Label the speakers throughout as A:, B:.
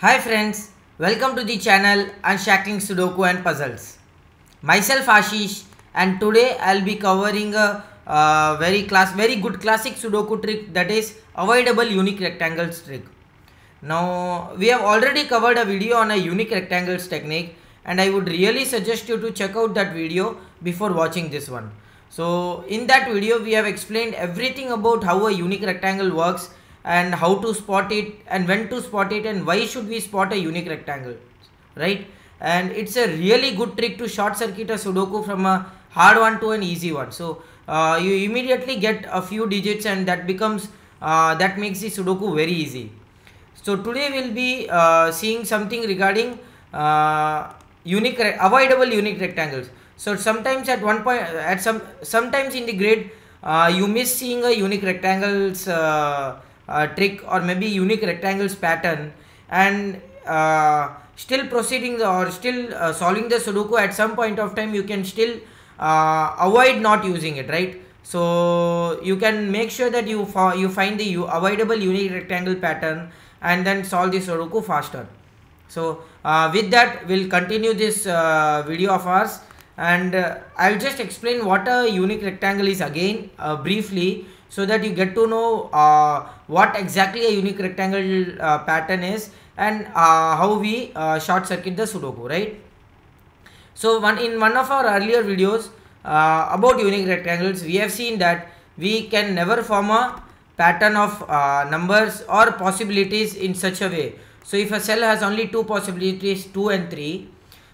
A: Hi friends, welcome to the channel Unshackling Sudoku and Puzzles. Myself Ashish, and today I'll be covering a very good classic Sudoku trick, that is avoidable unique rectangles trick. Now we have already covered a video on a unique rectangles technique, and I would really suggest you to check out that video before watching this one. So in that video we have explained everything about how a unique rectangle works and how to spot it and when to spot it and why should we spot a unique rectangle, right? And it's a really good trick to short circuit a Sudoku from a hard one to an easy one. So you immediately get a few digits, and that becomes that makes the Sudoku very easy. So today we'll be seeing something regarding avoidable unique rectangles. So sometimes at one point sometimes in the grade you miss seeing a unique rectangles trick, or maybe unique rectangles pattern, and still proceeding or still solving the Sudoku. At some point of time you can still avoid not using it, right? So you can make sure that you find the avoidable unique rectangle pattern and then solve the Sudoku faster. So with that we'll continue this video of ours, and I'll just explain what a unique rectangle is again briefly, so that you get to know what exactly a unique rectangle pattern is, and how we short circuit the Sudoku, right? So in one of our earlier videos about unique rectangles, we have seen that we can never form a pattern of numbers or possibilities in such a way. So if a cell has only two possibilities, 2 and 3,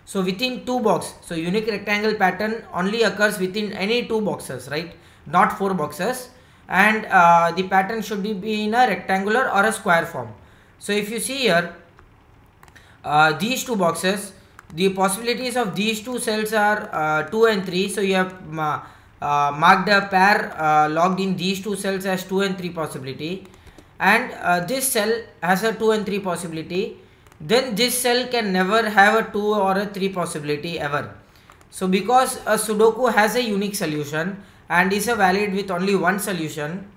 A: so within two boxes, so unique rectangle pattern only occurs within any two boxes, right? Not four boxes. And the pattern should be in a rectangular or a square form. So if you see here, these two boxes, the possibilities of these two cells are 2 and 3. So you have marked a pair logged in these two cells as 2 and 3 possibility, and this cell has a 2 and 3 possibility. Then this cell can never have a 2 or a 3 possibility ever. So because a Sudoku has a unique solution and is a valid with only one solution,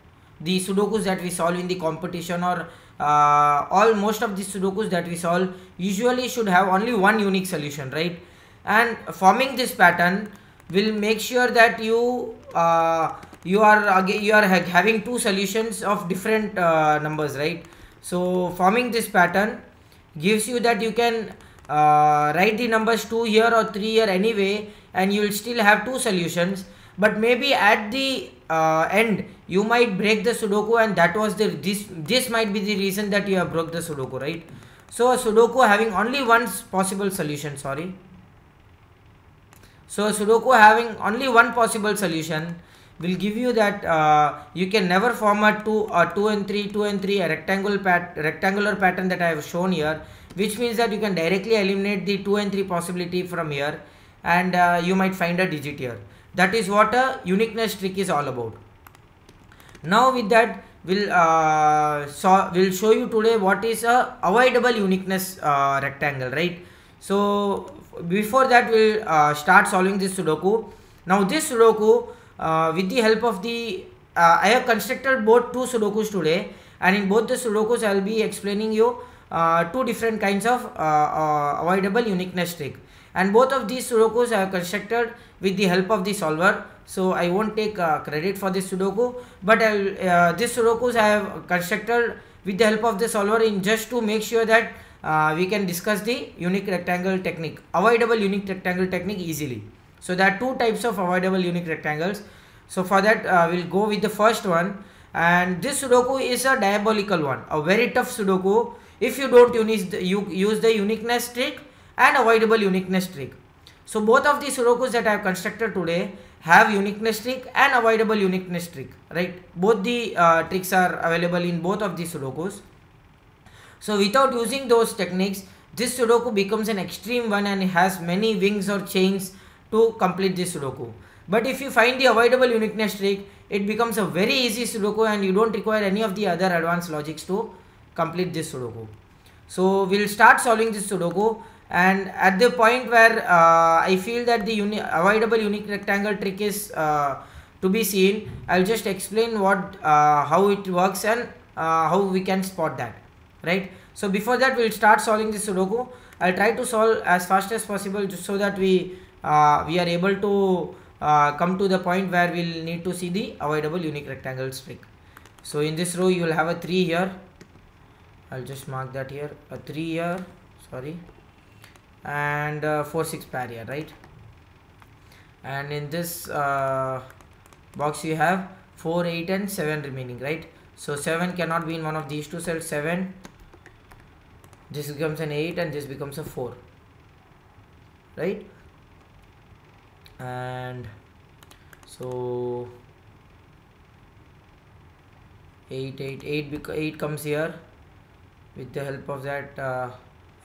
A: the Sudokus that we solve in the competition, or most of the Sudokus that we solve usually should have only one unique solution, right? And forming this pattern will make sure that you are having two solutions of different numbers, right? So forming this pattern gives you that you can write the numbers 2 here or 3 here anyway, and you will still have two solutions. But maybe at the end you might break the Sudoku, and that was this might be the reason that you have broke the Sudoku, right? So a Sudoku having only one possible solution, So a Sudoku having only one possible solution will give you that you can never form a 2 and 3 a rectangular pattern that I have shown here, which means that you can directly eliminate the 2 and 3 possibility from here, and you might find a digit here. That is what a uniqueness trick is all about. Now with that we'll show you today what is a avoidable uniqueness rectangle, right? So before that we'll start solving this Sudoku. Now this Sudoku, with the help of I have constructed both two Sudokus today, and in both the Sudokus I will be explaining you two different kinds of avoidable uniqueness trick, and both of these Sudokus I have constructed with the help of the solver. So I won't take credit for this Sudoku, but this Sudokus I have constructed with the help of the solver in just to make sure that we can discuss the unique rectangle technique, avoidable unique rectangle technique easily. So there are two types of avoidable unique rectangles. So for that we'll go with the first one, and this Sudoku is a diabolical one, a very tough Sudoku if you don't use the uniqueness trick and avoidable uniqueness trick. So both of the Sudokus that I have constructed today have uniqueness trick and avoidable uniqueness trick, right? Both the tricks are available in both of the Sudokus. So without using those techniques, this Sudoku becomes an extreme one and has many wings or chains to complete this Sudoku. But if you find the avoidable uniqueness trick, it becomes a very easy Sudoku, and you don't require any of the other advanced logics to complete this Sudoku. So we'll start solving this Sudoku, and at the point where I feel that the avoidable unique rectangle trick is to be seen, I'll just explain how it works and how we can spot that, right? So before that, we'll start solving this Sudoku. I'll try to solve as fast as possible just so that we are able to come to the point where we'll need to see the avoidable unique rectangles trick. So in this row you will have a 3 here. I'll just mark that here, a 3 here, sorry, and 4 6 pair here, right? And in this box you have 4 8 and 7 remaining, right? So 7 cannot be in one of these two cells. 7, this becomes an 8 and this becomes a 4, right? And so 8 comes here. With the help of that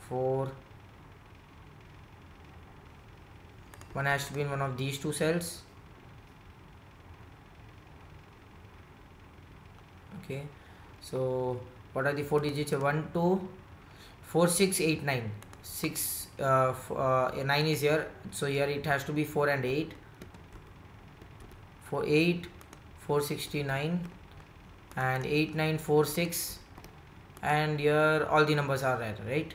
A: 4, 1 has to be in one of these two cells. Okay, so what are the 4 digits? 1 2 4 6 8 9. 6 9 is here, so here it has to be 4 and 8. 4 8 469 and 8 9 4 6, and here all the numbers are there, right?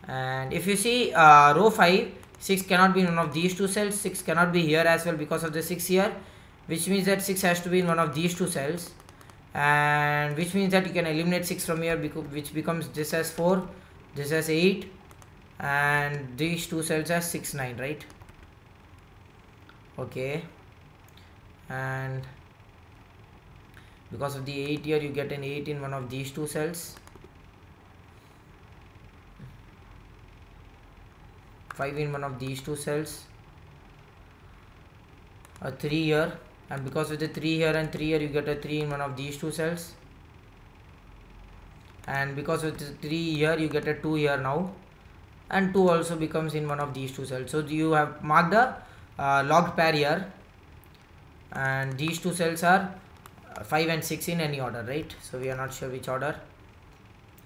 A: And if you see row 5, 6 cannot be in one of these two cells. 6 cannot be here as well because of the 6 here, which means that 6 has to be in one of these two cells, and which means that you can eliminate 6 from here, which becomes this as 4, this as 8, and these two cells as 6 9, right? Okay, and because of the 8 here, you get an 8 in one of these two cells. 5 in one of these two cells. A 3 here, and because of the 3 here and 3 here, you get a 3 in one of these two cells. And because of the 3 here, you get a 2 here now, and 2 also becomes in one of these two cells. So you have marked a logged pair here, and these two cells are 5 and 6 in any order, right? So we are not sure which order,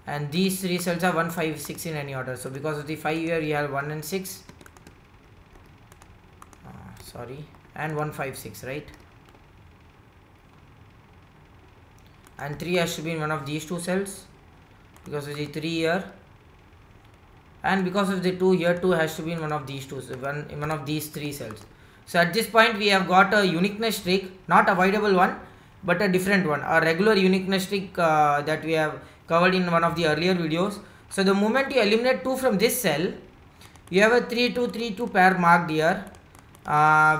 A: and these 3 cells are 1 5 6 in any order. So because of the 5 here, we have 1 and 6, sorry, and 1 5 6, right? And 3 has to be in one of these two cells because of the 3 here, and because of the 2 here, 2 has to be in one of these two, so in one of these 3 cells. So at this point we have got a uniqueness trick, not avoidable one, but a different one, a regular uniqueness trick that we have covered in one of the earlier videos. So the moment you eliminate 2 from this cell, you have a 3 2 3 2 pair marked here,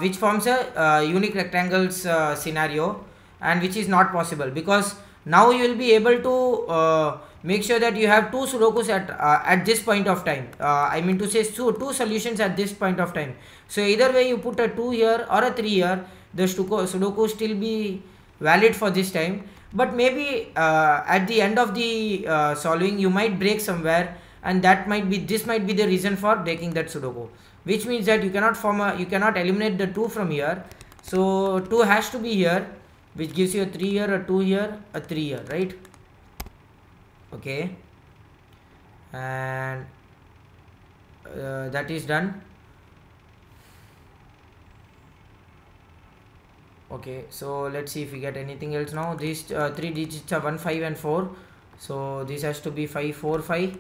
A: which forms a unique rectangles scenario, and which is not possible because now you will be able to make sure that you have 2 Sudokus at this point of time. I mean to say, two solutions at this point of time. So either way you put a 2 here or a 3 here, the Sudoku still be valid for this time. But maybe at the end of the solving, you might break somewhere, and this might be the reason for breaking that Sudoku, which means that you cannot eliminate the 2 from here. So 2 has to be here, which gives you a 3 here, a 2 here, a 3 here, right? Okay, and that is done. Okay, so let's see if we get anything else now. These 3 digits are 1 5 and 4, so this has to be 5 4 5,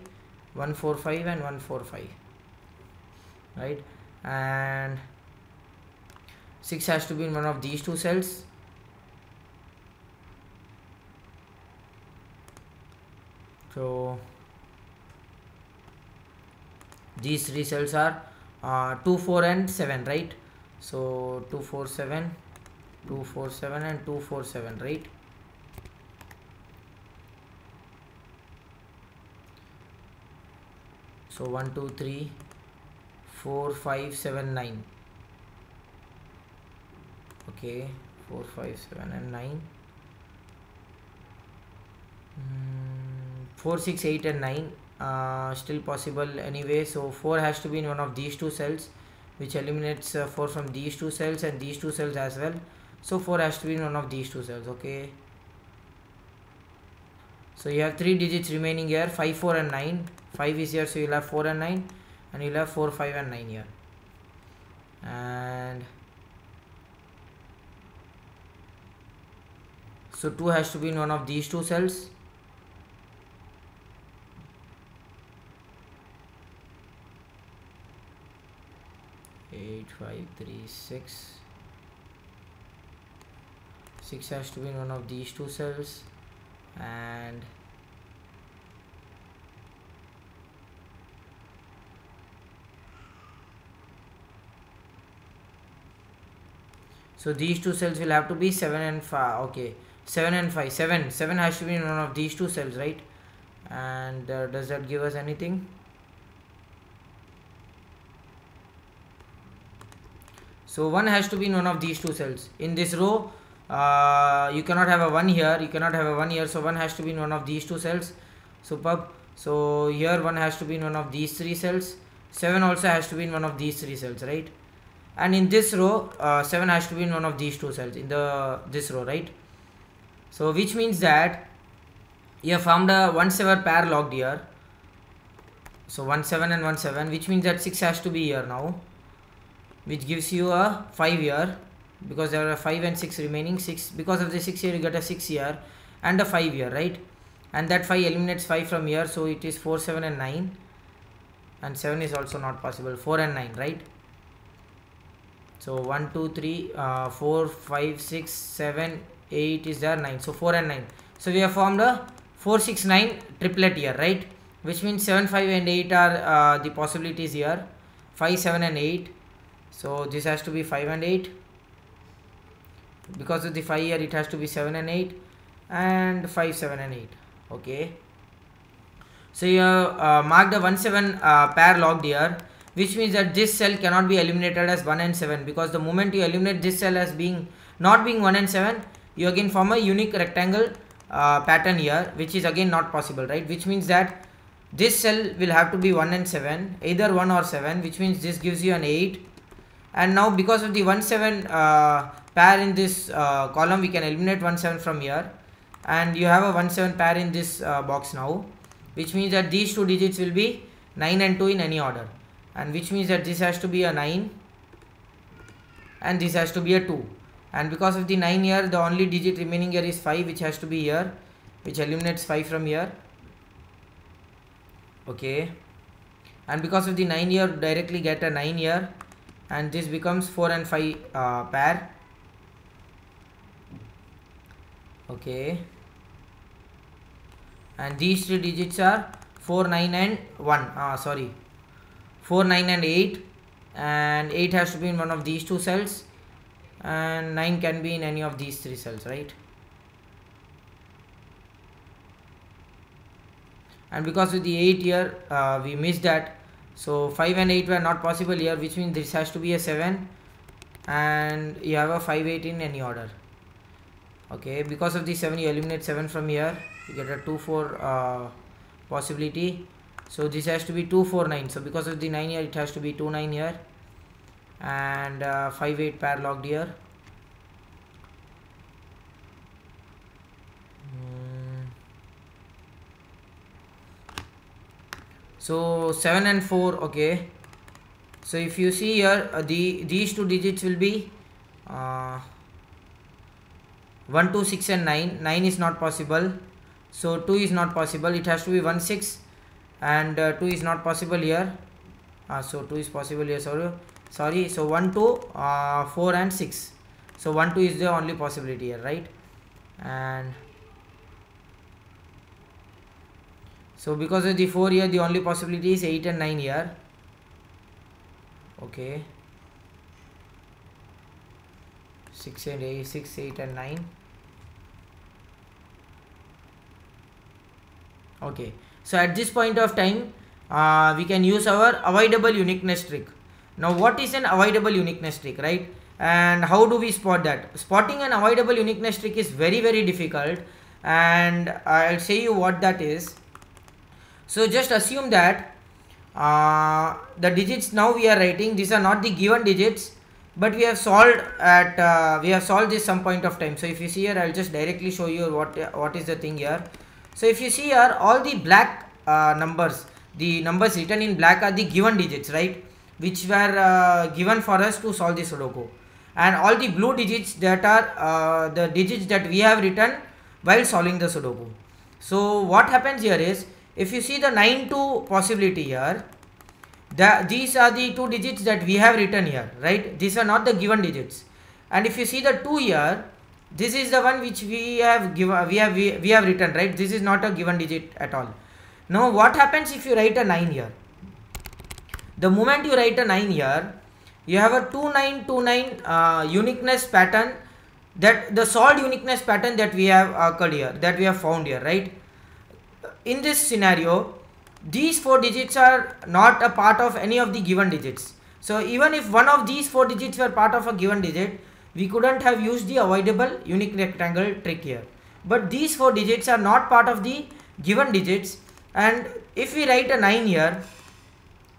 A: 1 4 5 and 1 4 5, right? And 6 has to be in one of these two cells. So these 3 cells are 2 4 and 7, right? So 2 4 7, 2 4 7 and 2 4 7, right? So 1 2 3 4 5 7 9. Okay, 4 5 7 and 9. 4 6 8 and 9 still possible anyway. So 4 has to be in one of these two cells, which eliminates 4 from these two cells and these two cells as well. So 4 has to be in one of these two cells. Okay, so you have 3 digits remaining here, 5 4 and 9. 5 is here, so you'll have 4 and 9, and you'll have 4 5 and 9 here. And so 2 has to be in one of these two cells. 8 5 3 6. 6 has to be in one of these two cells, and so these two cells will have to be 7 and 5. Okay, 7 and 5. 7 has to be in one of these two cells, right? And does that give us anything? So 1 has to be in one of these two cells. In this row, you cannot have a 1 here, you cannot have a 1 here, so 1 has to be in one of these two cells. Superb. So here 1 has to be in one of these three cells. 7 also has to be in one of these three cells, right? And in this row, 7 has to be in one of these two cells in this row, right? So which means that you have formed a 1-7 pair logged here. So 1-7 and 1-7, which means that 6 has to be here now, which gives you a 5 here, because there are 5 and 6 remaining. 6, because of the 6 here, you get a 6 here and a 5 here, right? And that 5 eliminates 5 from here, so it is 4, 7 and 9, and 7 is also not possible. 4 and 9, right? So 1 2 3 4 5 6 7 8 is there, 9. So 4 and 9. So we have formed a 4 6 9 triplet here, right? Which means 7 5 and 8 are the possibilities here. 5 7 and 8. So this has to be 5 and 8. Because of the 5 here, it has to be 7 and 8, and 5 7 and 8. Okay. So you have marked a 1-7 pair logged here, which means that this cell cannot be eliminated as 1 and 7, because the moment you eliminate this cell as not being 1 and 7, you again form a unique rectangle pattern here, which is again not possible, right? Which means that this cell will have to be 1 and 7, either 1 or 7, which means this gives you an 8. And now because of the 1-7 pair in this column, we can eliminate 1-7 from here, and you have a 1-7 pair in this box now, which means that these two digits will be 9 and 2 in any order, and which means that this has to be a 9 and this has to be a 2. And because of the 9 here, the only digit remaining here is 5, which has to be here, which eliminates 5 from here. Okay. And because of the 9 here, directly get a 9 here, and this becomes 4 and 5 pair. Okay. And these three digits are 4 9 and 1. 4 9 and 8, and 8 has to be in one of these two cells, and 9 can be in any of these three cells, right? And because of the 8 here, we missed that, so 5 and 8 were not possible here, which means this has to be a 7, and you have a 5 8 in any order. Okay, because of the 7, you eliminate 7 from here, you get a 2 4 possibility. So this has to be 2 4 9. So because of the 9 here, it has to be 2 9 here, and 5 8 pair logged here. So 7 and 4. Okay, so if you see here, these two digits will be 1 2 6 and 9. 9 is not possible, so 2 is not possible. It has to be 1 6, and 2 is not possible here. So 2 is possible here. Sorry. So 1 2 4 and 6. So 1 2 is the only possibility here, right? And so because of the 4 here, the only possibility is 8 and 9 here. Okay. 6 and 8, 6 8 and 9. Okay, so at this point of time, we can use our avoidable uniqueness trick. Now what is an avoidable uniqueness trick, right? And how do we spot that? Spotting an avoidable uniqueness trick is very difficult, and I'll say you what that is. So just assume that the digits now we are writing, these are not the given digits, but we have solved this some point of time. So if you see here, I'll just directly show you what is the thing here. So if you see here, all the black numbers, the numbers written in black are the given digits, right, which were given for us to solve the Sudoku, and all the blue digits that are the digits that we have written while solving the Sudoku. So what happens here is, if you see the 9 2 possibility here, These are the two digits that we have written here, right? These are not the given digits. And if you see the 2 here, this is the one which we have given, we have written, right? This is not a given digit at all. Now what happens if you write a 9 here? The moment you write a 9 here, you have a 2929 uniqueness pattern, that the solved uniqueness pattern that we have occurred here, that we have found here, right? In this scenario, these 4 digits are not a part of any of the given digits. So even if one of these 4 digits were part of a given digit, we couldn't have used the avoidable unique rectangle trick here. But these 4 digits are not part of the given digits, and if we write a 9 here,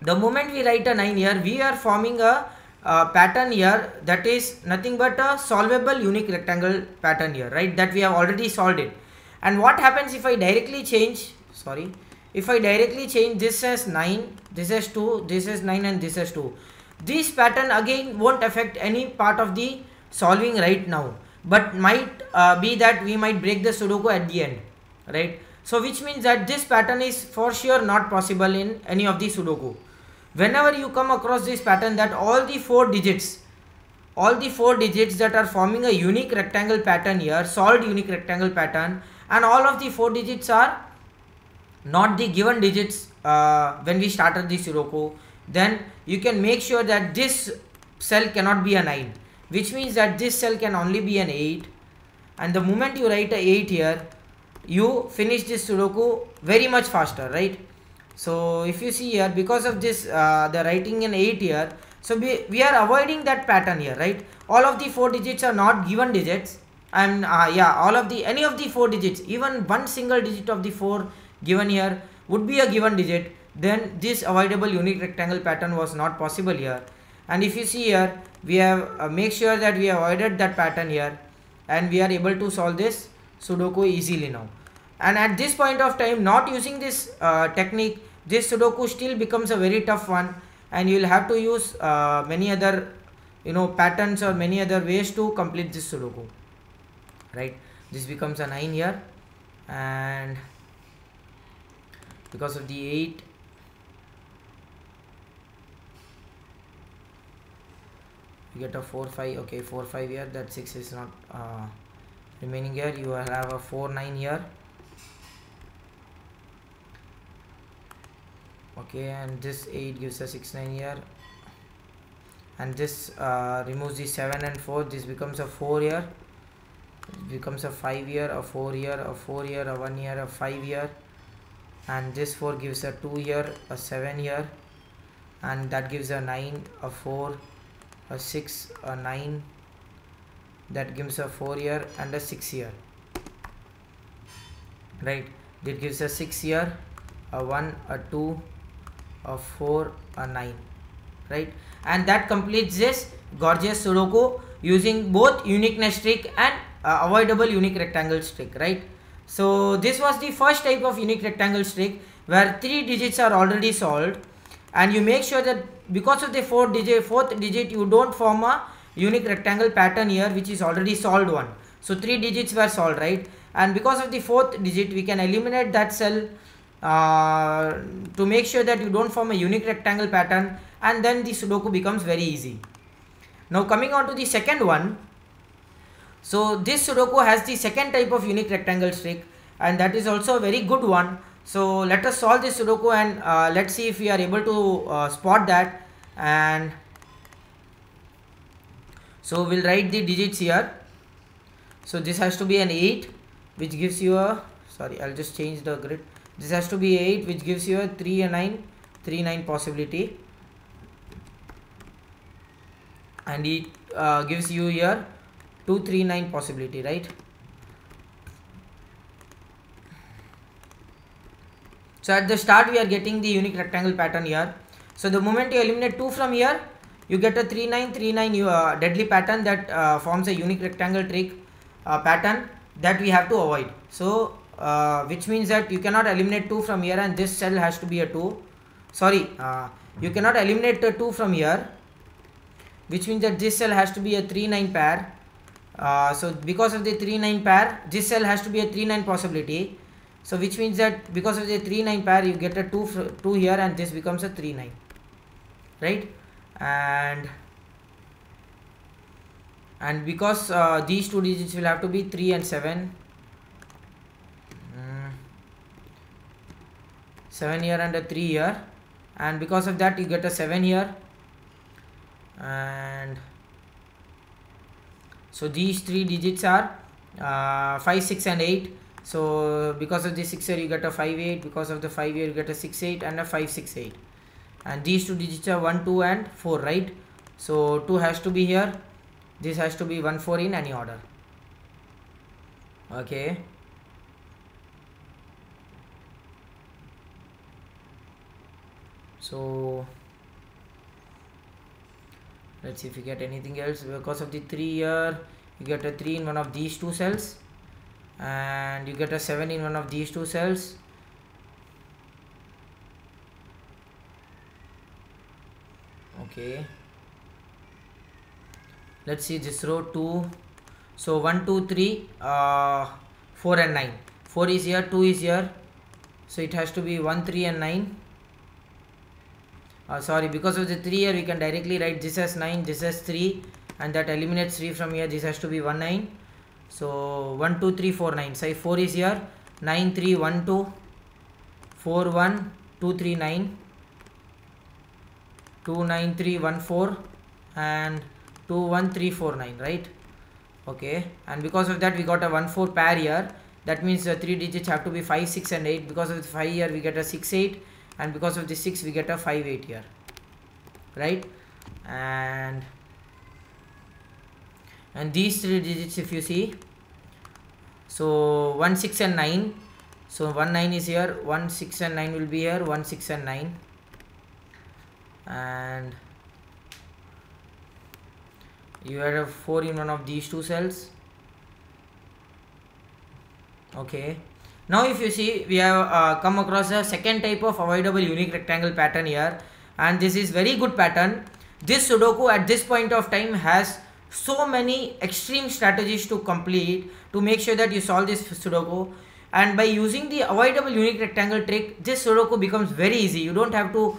A: the moment we write a 9 here, we are forming a pattern here that is nothing but a solvable unique rectangle pattern here, right? That we have already solved it. And what happens if I directly change, if I directly change this as 9, this as 2, this as 9 and this as 2. This pattern again won't affect any part of the solving right now, but might be that we might break the Sudoku at the end, right? So which means that this pattern is for sure not possible in any of the Sudoku. Whenever you come across this pattern that all the 4 digits that are forming a unique rectangle pattern here, solved unique rectangle pattern, and all of the 4 digits are not the given digits when we started the Sudoku, then you can make sure that this cell cannot be a 9, which means that this cell can only be an 8, and the moment you write a 8 here, you finish this Sudoku very much faster, right? So if you see here, because of this the writing an 8 here, so we are avoiding that pattern here, right? All of the 4 digits are not given digits, and all of the any of the 4 digits, even one single digit of the 4 given here would be a given digit, then this avoidable unique rectangle pattern was not possible here. And if you see here, we have make sure that we avoided that pattern here, and we are able to solve this Sudoku easily now. And at this point of time, not using this technique, this Sudoku still becomes a very tough one, and you will have to use many other patterns or many other ways to complete this Sudoku, right? This becomes a 9 here, and because of the 8, you get a 4 5. Okay, 4 5 here, that 6 is not remaining here. You will have a 4 9 here. Okay, and this 8 gives a 6 9 here, and this removes the 7 and 4. This becomes a 4 here, it becomes a 5 here, a 4 here, a 4 here, a 1 here, a 5 here, and this 4 gives a 2 here, a 7 here, and that gives a 9, a 4, a 6, a 9, that gives a 4 here and a 6 here, right? That gives a 6 here, a 1, a 2, a 4, a 9, right? And that completes this gorgeous Sudoku using both uniqueness trick and avoidable unique rectangle trick, right? So this was the first type of unique rectangle trick, where 3 digits are already solved, and you make sure that because of the fourth digit you don't form a unique rectangle pattern here, which is already solved one. So 3 digits were solved, right? And because of the 4th digit, we can eliminate that cell to make sure that you don't form a unique rectangle pattern, and then the Sudoku becomes very easy. Now coming on to the second one. So this Sudoku has the second type of unique rectangle trick, and that is also a very good one. So let us solve this Sudoku, and let's see if we are able to spot that. And so we'll write the digits here. So this has to be an 8, which gives you a, I'll just change the grid. This has to be 8, which gives you a 3 and 9, 3 9 possibility, and it gives you here 2 3 9 possibility, right? So at the start we are getting the unique rectangle pattern here. So the moment you eliminate 2 from here, you get a 3 9 3 9 deadly pattern that forms a unique rectangle trick pattern that we have to avoid. So which means that you cannot eliminate 2 from here, and this cell has to be a 2. You cannot eliminate the 2 from here, which means that this cell has to be a 3 9 pair. So because of the 3 9 pair, this cell has to be a 3 9 possibility. So which means that because of the 3 9 pair, you get a 2 here, and this becomes a 3 9. right? And because these two digits will have to be 3 and 7, 7 here and a 3 here, and because of that you get a 7 here, and so these three digits are 5, 6 and 8. So because of the 6 here you get a 5, 8, because of the 5 here you get a 6, 8 and a 5, 6, 8, and these two digits are 1, 2 and 4, right? So 2 has to be here, this has to be 1, 4 in any order. Okay, so let's see if you get anything else. Because of the 3 here you get a 3 in one of these two cells, and you get a 7 in one of these two cells. Okay, let's see this row 2. So 1, 2, 3, 4 and 9. 4 is here, 2 is here, so it has to be 1, 3 and 9. Sorry, because of the 3 here we can directly write this as 9, this as 3, and that eliminates 3 from here. This has to be 1, 9. So 1, 2, 3, 4, 9. So 4 is here, 9, 3, 1, 2, 4, 1, 2, 3, 9, 2, 9, 3, 1, 4, and 2, 1, 3, 4, 9, right? Okay, and because of that we got a 1, 4 pair here. That means the 3 digits have to be 5, 6 and 8. Because of the 5 here we get a 6, 8, and because of the 6 we get a 5, 8 here, right? And these 3 digits, if you see, so 1, 6 and 9, so 1, 9 is here, 1, 6 and 9 will be here, 1, 6 and 9, and you had a 4 in one of these two cells. Okay, now if you see, we have come across a second type of avoidable unique rectangle pattern here, and this is very good pattern. This Sudoku at this point of time has so many extreme strategies to complete to make sure that you solve this Sudoku, and by using the avoidable unique rectangle trick, this Sudoku becomes very easy. You don't have to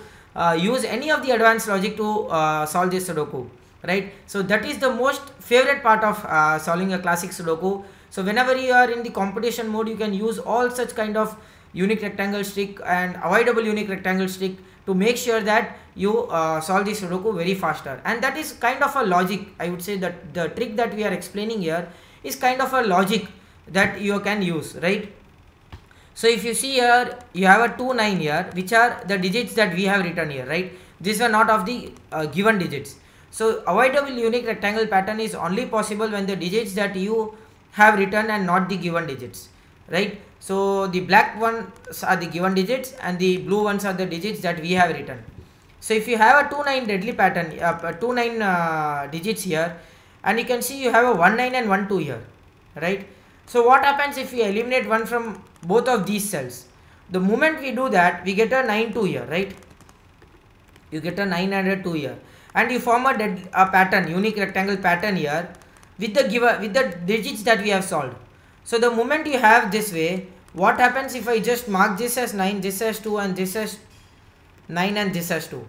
A: use any of the advanced logic to solve this Sudoku, right? So that is the most favorite part of solving a classic Sudoku. So whenever you are in the competition mode, you can use all such kind of unique rectangle trick and avoidable unique rectangle trick to make sure that you solve the Sudoku very faster. And that is kind of a logic. I would say that the trick that we are explaining here is kind of a logic that you can use, right? So if you see here, you have a 2, 9 here, which are the digits that we have written here, right? These are not of the given digits. So avoidable unique rectangle pattern is only possible when the digits that you have written and not the given digits, right? So the black ones are the given digits and the blue ones are the digits that we have written. So if you have a 2, 9 deadly pattern, 2, 9 digits here, and you can see you have a 1, 9 and 1, 2 here, right? So what happens if we eliminate 1 from both of these cells? The moment we do that, we get a 9, 2 here, right? You get a 9 and a 2 here, and you form a pattern, unique rectangle pattern here with the digits that we have solved. So the moment you have this way, what happens if I just mark this as 9, this as 2, and this as 9 and this as 2?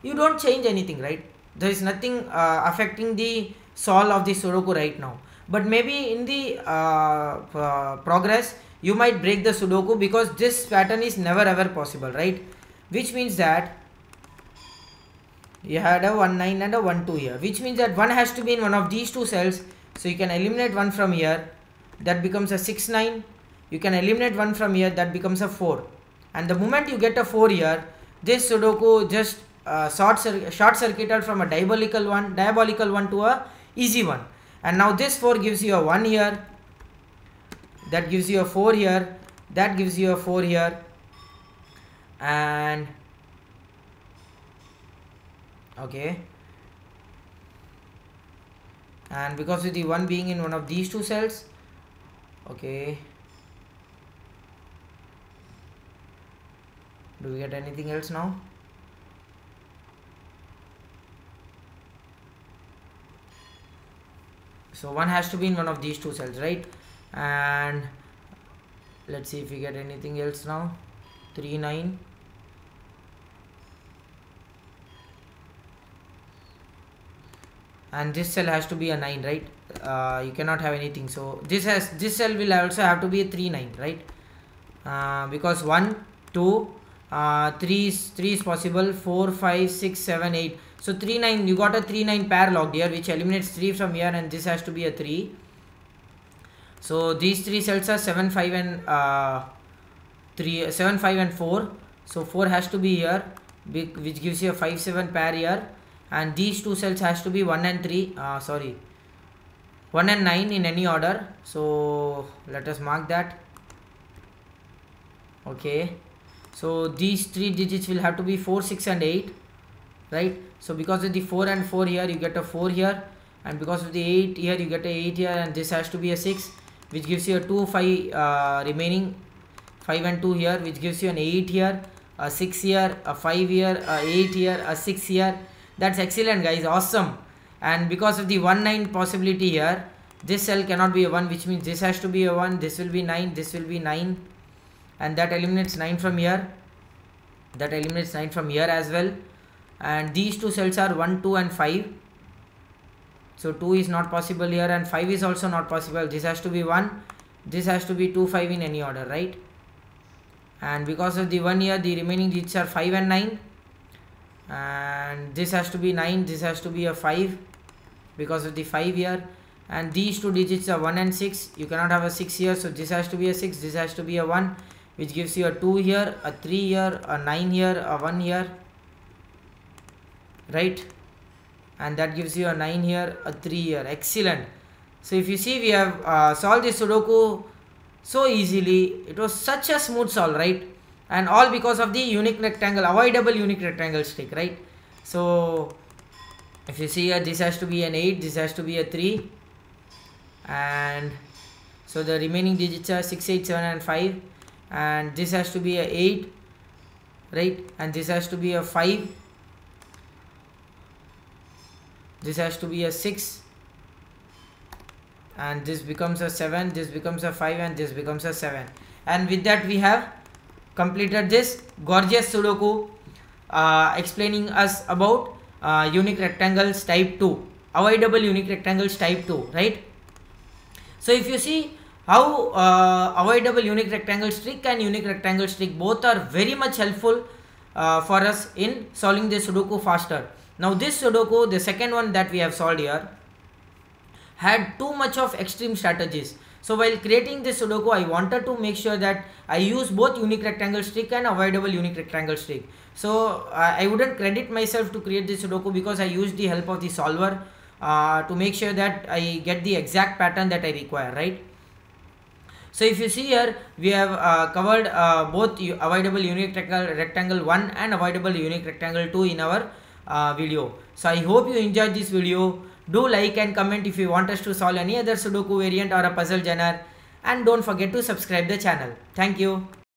A: You don't change anything, right? There is nothing affecting the solve of the Sudoku right now. But maybe in the progress, you might break the Sudoku because this pattern is never ever possible, right? Which means that you had a 1, 9 and a 1, 2 here, which means that 1 has to be in one of these two cells. So you can eliminate 1 from here, that becomes a 6, 9. You can eliminate 1 from here, that becomes a 4. And the moment you get a 4 here, this Sudoku just short circuited from a diabolical one to a easy one. And now this 4 gives you a 1 here, that gives you a 4 here, that gives you a 4 here, and okay, and because of the 1 being in one of these two cells, okay, do we get anything else now? So 1 has to be in one of these two cells, right? And let's see if we get anything else now. 3, 9, and this cell has to be a 9, right? You cannot have anything, so this cell will also have to be a 3 9, right? Because 1 2 3 is possible, 4 5 6 7 8, so 3 9, you got a 3 9 pair logged here, which eliminates 3 from here, and this has to be a 3. So these three cells are 7 5 and 7 5 and 4, so 4 has to be here, which gives you a 5 7 pair here, and these two cells has to be 1 and 3, 1 and 9 in any order. So let us mark that. Okay, so these 3 digits will have to be 4 6 and 8, right? So because of the 4 and 4 here, you get a 4 here, and because of the 8 here, you get a 8 here, and this has to be a 6, which gives you a 2 5 remaining, 5 and 2 here, which gives you an 8 here, a 6 here, a 5 here, a 8 here, a 6 here. That's excellent, guys, awesome. And because of the 1 9 possibility here, this cell cannot be a 1, which means this has to be a 1, this will be 9, this will be 9, and that eliminates 9 from here, that eliminates 9 from here as well. And these two cells are 1 2 and 5, so 2 is not possible here, and 5 is also not possible. This has to be 1, this has to be 2 5 in any order, right? And because of the 1 here, the remaining digits are 5 and 9, and this has to be 9, this has to be a 5 because of the 5 here, and these two digits are 1 and 6, you cannot have a 6 here, so this has to be a 6, this has to be a 1, which gives you a 2 here, a 3 here, a 9 here, a 1 here, right? And that gives you a 9 here, a 3 here. Excellent. So if you see, we have solved this Sudoku so easily. It was such a smooth solve, right? And all because of the unique rectangle, avoidable unique rectangle trick, right? So if you see here, this has to be an 8, this has to be a 3, and so the remaining digits are 6 8 7 and 5, and this has to be a 8, right? And this has to be a 5, this has to be a 6, and this becomes a 7, this becomes a 5, and this becomes a 7. And with that, we have completed this gorgeous Sudoku explaining us about unique rectangles type 2, avoidable unique rectangles type 2, right? So if you see how avoidable unique rectangles trick and unique rectangles trick both are very much helpful for us in solving the Sudoku faster. Now this Sudoku, the second one that we have solved here, had too much of extreme strategies. So while creating this Sudoku, I wanted to make sure that I use both unique rectangle trick and avoidable unique rectangle trick. So I wouldn't credit myself to create this Sudoku because I used the help of the solver to make sure that I get the exact pattern that I require, right? So if you see here, we have covered both avoidable unique rectangle 1 and avoidable unique rectangle 2 in our video. So I hope you enjoyed this video. Do like and comment if you want us to solve any other Sudoku variant or a puzzle genre, and don't forget to subscribe the channel. Thank you.